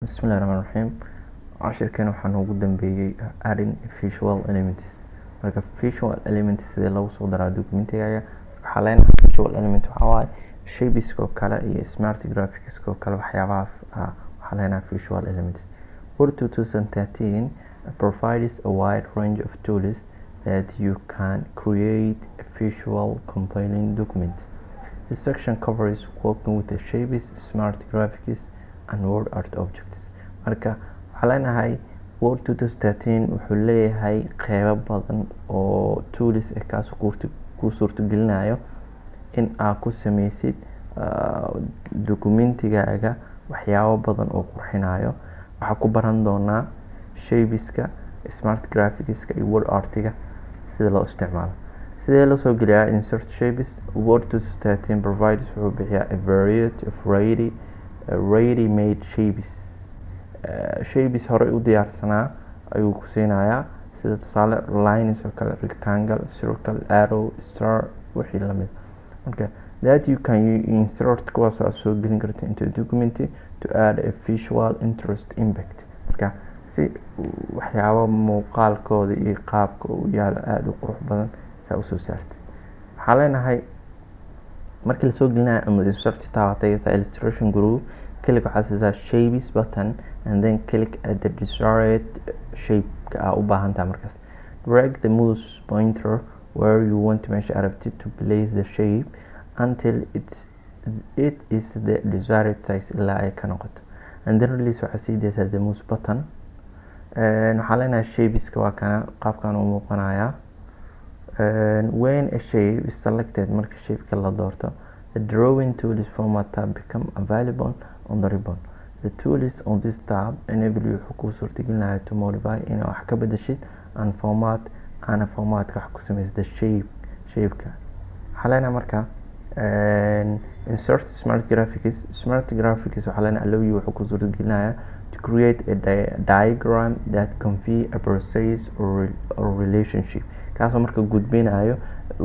Bismillahirrahmanirrahim. Cashirkan waxaan ugu dambeeyay adding visual elements. Marka visual elements sida lagu soo daraa documentiga waxaa leenahay visual element waxa waaye shapes oo kale iyo smart graphics oo kale waxyaabahaas waxaa leenahay visual elements. Word 2013 provides a wide range of tools that you can create a visual compelling document. This section covers working with the shapes, smart graphics and word art objects. Marka waxaa leenahay Word 2013 wuxuu leeyahay qeybo badan oo tools kaas ku suurtagelinayo in aad ku sameysid documentigaaga waxyaabo badan oo qurxinayo. Waxaa ku baran doonaa shapeska, smart graphics iyo word artiga sida loo isticmaalo. Sidee loo soo geliyaa insert shapes? Word 2013 provides wuxuu bixiyaa a variety of ready-made shapes. Shapes hore u diyaarsanaa ayuu ku siinayaa sida tusaale lines oo kale, rectangle, circle, arrow, star wixii lamid. Marka that you can insert kuwaas aad soo gelin karto into a document to add a visual interest impact. Marka si waxyaabo muuqaalkooda iyo qaabka uu yaalo aada u qurux badan saa u soo saartid. Waxaa leenahay markii la soo gelinayo ama insert taabataysa illustration group, click waxaad siisaa shapes button and then click at the desired shape ka u baahan tahay. Markaas drag the mouse pointer where you want meesha arabtid to place the shape until it is the desired size ilaa ay ka noqoto, and then release waxaad sii daysaa the mouse button. Waxaa leenahay shapeska waa kana qaabkan u muuqanaya. When a shape is selected, marka shapeka la doorto, the drawing tools format tab become available on the ribbon. The tools on this tab enable you ku suurtagelinaya to modify in wax ka bedeshid and formatka wax ku sameysida shapeka. Waxaa leenahay marka insert smart graphics. Smart graphics waxaa leenahay allow you ku suurtagelinaya to create a diagram that convey a process or relationship. kaasoo marka gudbinayo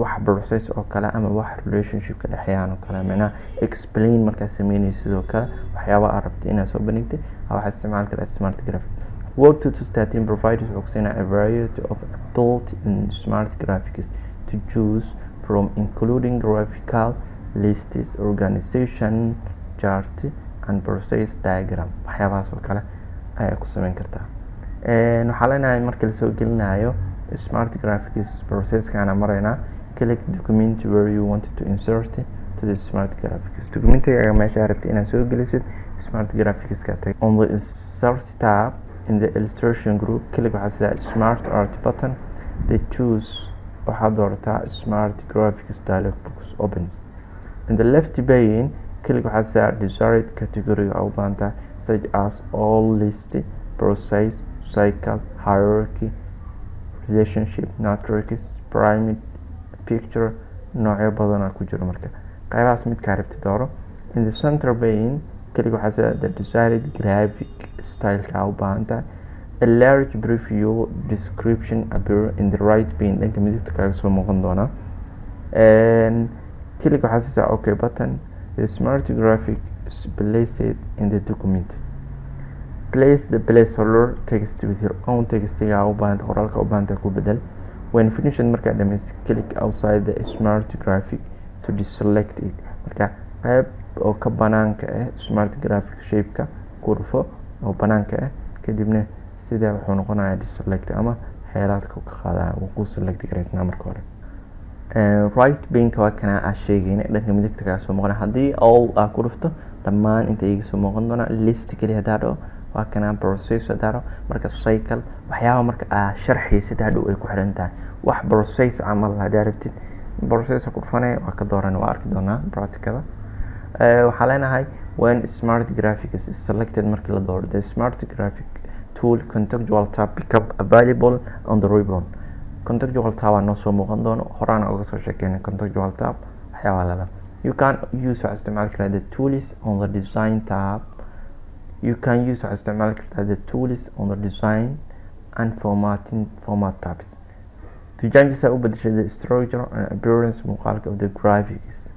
wax process oo kale ama wax relationship ka dhexeeyaan oo kale, macnaha explain markaa sameynaysid sidoo kale waxyaabo aad rabtay inaad soo bandhigtay waxaad isticmaali kartaa smart graphics. Word 2013 provides wuxuu kusiinaya a variety of tools in smart graphics to choose from, including graphical lists, organization chart and process diagram. waxyaabahaas oo kale ayaa ku sameyn kartaa. Waxaa leenahay marka la soo gelinayo smart graphics process kana marayna click document where you want to insert to the smart graphics. Documentiga meesha rabtay inaad soo gelisid smart graphics ka tag. On the insert tab in the illustration group, click waxaad siisaa smart art button, then choose waxaad doorataa smart graphics dialog box opens. In the left pane, click waxaad siisaa desired category u baahan tahay such as all, list, process, cycle, hierarchy, relationship, matrix, pyramid, picture, noocyo badan ku jiro. Marka qaybahaas mid ka rabtid dooro. In the center pane, click waxaad siisaa the desired graphic style ka u baahan tahay. A large preview description appear in the right pane, dhanka midigta kaga soo muuqan doona. Click waxaad siisaa OK button. The smart graphic is placed in the document. Place the placeholder text with your own text u baahan qoraalka u baahan ku bedel. When finished, marka dhameys, click outside the smart graphic to deselect it. Marka qayb oo ka banaanka smart graphic shape-ka ku dhufo oo banaanka kadibna sida wuxuu noqonayaa deselect ama xeelaadka ka qaada uu ku select gareysna marka hore. Right pane waa kana aan sheegayna dhanka midigta ka soo muuqana. Haddii all aad ku dhufto dhammaan inta iga soo muuqan doona. List kaliya hadaado waa kana process hadaado. Marka cycle waxyaabo marka aad sharxaysid hadhow ay ku xiran tahay wax process camal hadaa rabtid process ku dhufanay waa ka dooran waa arki doonaa practicada. Waxaa leenahay when smart graphics is selected, markii la dooro the smart graphic tool contextual tab become available on the ribbon. Contextual tab waa noo soo muuqan doono horaan uga soo sheekeynay contextual tab waxyaabo lala. You can use waxaad isticmaali kartaa the tools on the design tab. You can use waxaad isticmaali kartaa the tools on the design and format tabs to change u bedeshay the structure and appearance muuqaalka of the graphics.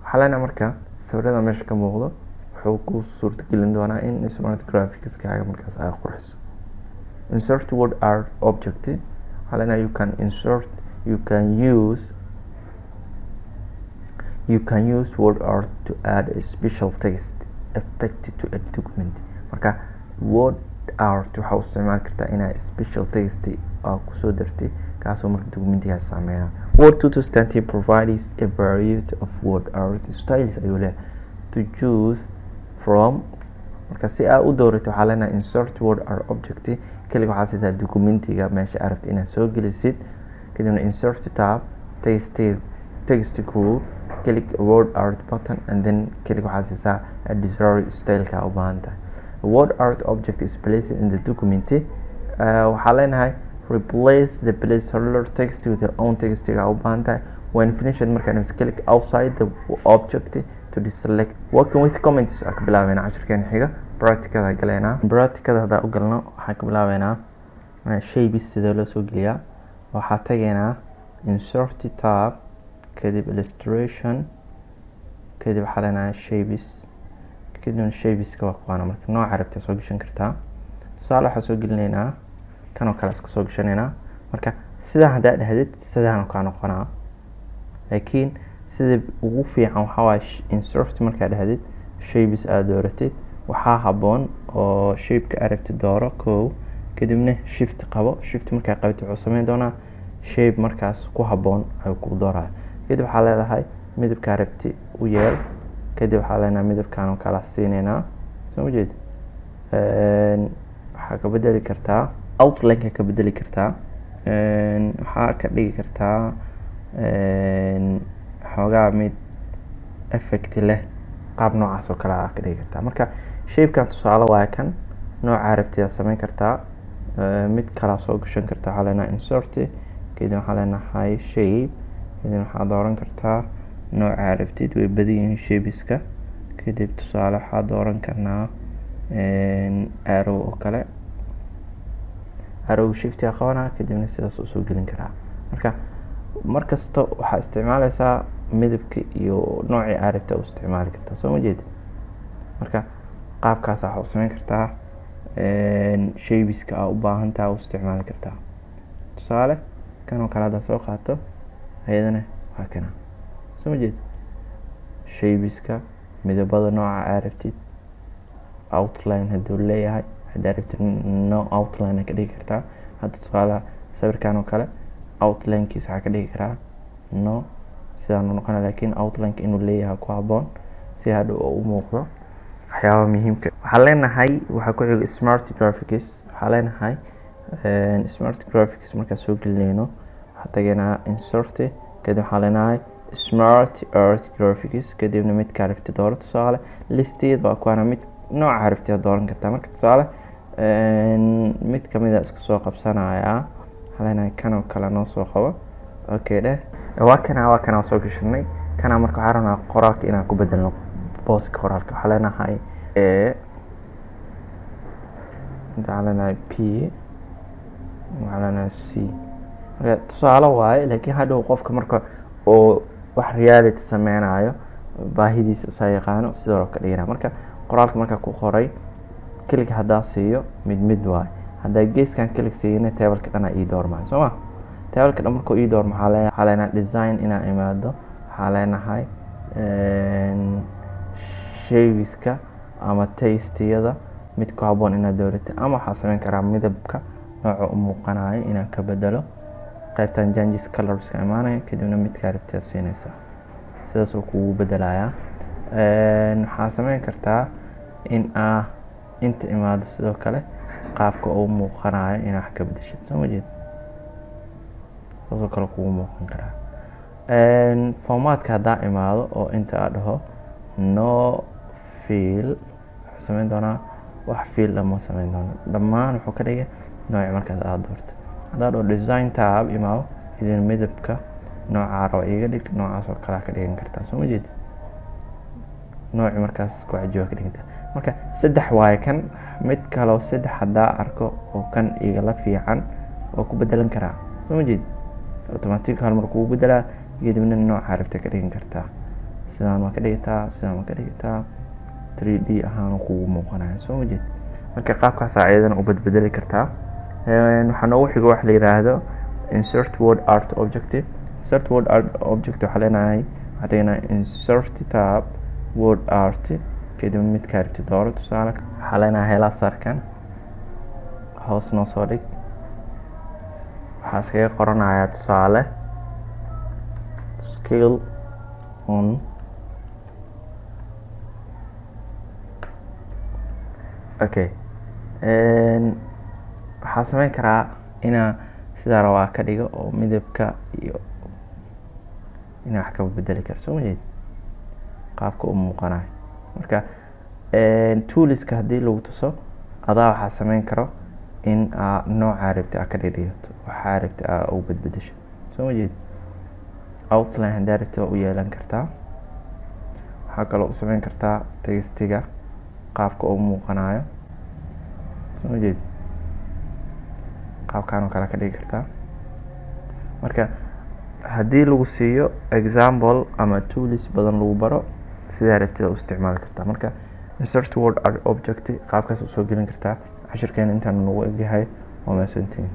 Waxaa leenahay marka sawirada meesha ka muuqdo wuxuu ku suurtagelin doonaa in smart graphics-kaaga markaas aad qurxiso. Insert word art object waxaa leenahay you can use word art to add a special text effect to a document. marka word art waxaa u isticmaali kartaa inaad special text oo kusoo dartay kaasoo marka documentiga saameynaa. Word 2010 provides a variety of word art styles ayuu leeyahay to choose from. marka si aad u doorato waxaa leenahay insert word art object kaliya waxaa siisaa documentiga meesha aad rabto inaad soo gelisid, kadibna insert tab text group click word art button and then kaliya waxaa siisaa a desired style-ka u baahan tahay. Word art object is placed in the document. waxaa leenahay replace the placeholder text with your own text u baahan tahay. When finished markaan click outside the object to deselect. Working with comments ka bilaabeyna casharkeen xiga practicada galeena. Practicada hadaa u galno waxaan ka bilaabeynaa shapes sida loo soo geliyaa. waxaa tageynaa insert tab kadib illustration kadib waxaa leenahay shapes kadib shapeska waa kuwaana marka nooca rabta soo gashan kartaa. tusaale waxaa soo gelineynaa kan oo kale iska soo gashaneynaa. marka sidaa hadaa dhahdid sidaan oo ka noqonaa, laakiin sida ugu fiican waxaa waaye insert markaa dhahdid shapes aad dooratid waxaa haboon oo shape-ka aad rabtid dooro kow, kadibna shift qabo. shift markaa qabtid wuxuu sameyn doonaa shape markaas ku haboon ayuu ku dooraa. kadib waxaa leedahay midabkaa rabti u yeel, kadib waxaa leenahay midabkaan oo kala siineynaa. soo ma jeed waxaa ka bedeli kartaa outline-ka ka bedeli kartaa, waxaa ka dhigi kartaa xoogaa mid effect leh qaab noocaas oo kale ah ka dhigi kartaa. marka shape-kan tusaale waaye kan nooca rabtida sameyn kartaa, mid kala soo gashan kartaa. waxaa leenahay insert kadib waxaa leenahay shape kadib waxaa dooran kartaa nooca rabtid, way badan yihiin shapeska. kadib tusaale waxaa dooran karnaa arrow oo kale, arrow shift yaa qabanaa kadibna sidaas u soo gelin karaa. marka markasta waxaa isticmaalaysaa midabka iyo noocii aad rabta u isticmaali kartaa. soo ma jeed marka qaabkaas waxaa u sameyn kartaa shapeska aad u baahan tahay u isticmaali kartaa. tusaale kan oo kale haddaa soo qaato ayadana waa kana. soo ma jeed shapeska midabada nooca aad rabtid, outline hadduu leeyahay haddaa rabtid no outline ka dhigi kartaa. hadda tusaale sawirkan oo kale outline-kiisa waxaa ka dhigi karaa no sidaan u noqona, laakiin outline-ka inuu leeyahay ku haboon si hadhow u muuqdo waxyaaba muhiimka. waxaa leenahay waxaa ku xiga smart graphics. waxaa leenahay smart graphics markaa soo gelinayno waxaa tageynaa insert kadib waxaa leenahay smart art graphics kadibna midkaa rabti dooro. tusaale listeed waa kuwaana mid nooca rabti dooran kartaa. marka tusaale mid kamida iska soo qabsanaya. waxaa leenahay kan oo kale noo soo qabo. okay dheh waa kana soo gashanay. kana marka waxaa rabnaa qoraalka inaan ku bedelno booska qoraalka. waxaa leenahay waxaa leenahay p waxaa leenahay c. marka tusaale waaye, laakiin hadhow qofka marka oo wax reality sameynayo baahidiisa isaa yaqaano sidoo ka dhigana. marka qoraalka markaa ku qoray click haddaa siiyo mid waaye. haddaa geeskan click siiyana table-ka dhan ii doormaayo. soo ma table-ka dhan markuu ii doormo waxaa leenahay design inaan imaado. waxaa leenahay shapeska ama tasteyada mid ku haboon inaad doorato, ama waxaa sameyn karaa midabka nooca u muuqanayo inaan ka bedelo. qaybtan changes colors ka imaanaya kadibna midkaa rabtid siinaysaa, sidaas oo kugu bedelayaa. waxaa sameyn kartaa in inta imaado sidoo kale qaabka uu muuqanayo inaad wax ka bedeshid. soo ma jeed saasoo kale kugu muuqan karaa. formatka haddaa imaado oo inta aad dhaho no fill wuxuu sameyn doonaa wax fill lama sameyn doono, dhammaan wuxuu ka dhigay nooc markaas aad doorto. haddaa dhaho design tab imaado idin midabka nooca rabo iga dhig noocaas oo kale ka dhigan kartaa. soo ma jeed nooci markaas ku cajiba ka dhiganta. marka saddex waaye kan, mid kaloo saddex haddaa arko oo kan igala fiican oo ku bedelan karaa. soo ma jeed automatic hal mar kugu bedelaa kadibna nooca rabta ka dhigan kartaa. sidaan waa ka dhigataa, sidaan waa ka dhigataa 3D ahaan kugu muuqanaya soo jeed. marka qaabkaas ayadana u bedeli kartaa. waxaa noogu xigo wax la yiraahdo insert word art object. insert word art object waxaa leenahay hadayna insert tab word art kadib mid ka rabti dooro. tusaale waxaa leenahay hela sarkan hoos noo soo dhig. waxaa iskaga qoranayaa tusaale skill on okay. waxaa sameyn karaa inaa sidaa rabaa ka dhigo oo midabka iyo inaa wax ka bedeli karo soo jeed qaabka u muuqanayo. marka toolska haddii lagu tuso adaa waxaa sameyn karo in nooca rabti ka dhigto waxaa rabti u bedbedesho soo jeed. outline hadaa rabti u yeelan kartaa. waxaa kaloo u sameyn kartaa textiga qaabka u muuqanayo soo jeed qaabkan oo kale ka dhigi kartaa. marka haddii lagu siiyo example ama tools badan lagu baro sidaa rabtida u isticmaali kartaa. marka insert word art object qaabkaas u soo gelin kartaa. cashirkeena intaan nagu egyahay waa mahadsantihiin.